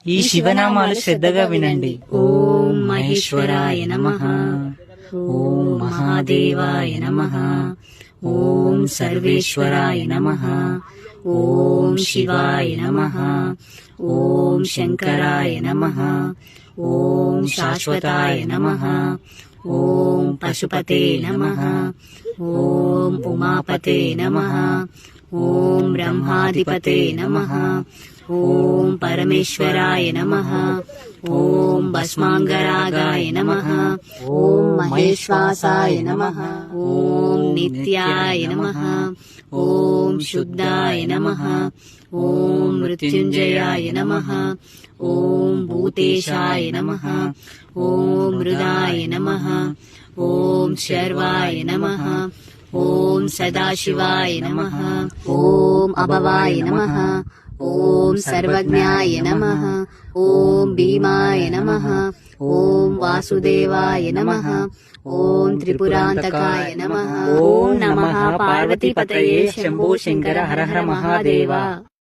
ఈ శివనామాలు శ్రద్ధగా వినండి. ఓం మహేశ్వరాయ నమః, ఓం మహాదేవాయ నమః, ఓం సర్వేశ్వరాయ నమః, ఓం శివాయ నమః, ఓం శంకరాయ నమః, ఓం శాశ్వతాయ నమః, ఓం పశుపతే నమః, ఓం ఉమాపతే నమః, ఓం బ్రహ్మాధిపతే నమః, ఓం పరమేశ్వరాయ నమః, ఓం భస్మాంగరాగాయ నమః, ఓం మహేశ్వాసాయ నమః, ఓం నిత్యాయ నమః, ఓం శుద్ధాయ నమః, ఓం మృత్యుంజయాయ నమః, ఓం భూతేశాయ నమః, ఓం మృదాయ నమః, ఓం శర్వాయ నమః, ఓం సదాశివాయ నమః, ఓం అభవాయ నమః, ఓం సర్వజ్ఞాయ నమః, ఓం భీమాయ నమః, ఓం వాసుదేవాయ నమః, ఓం త్రిపురాంతకాయ నమః, ఓం నమః పార్వతీపతయే శంభో శంకర హర హర మహాదేవ.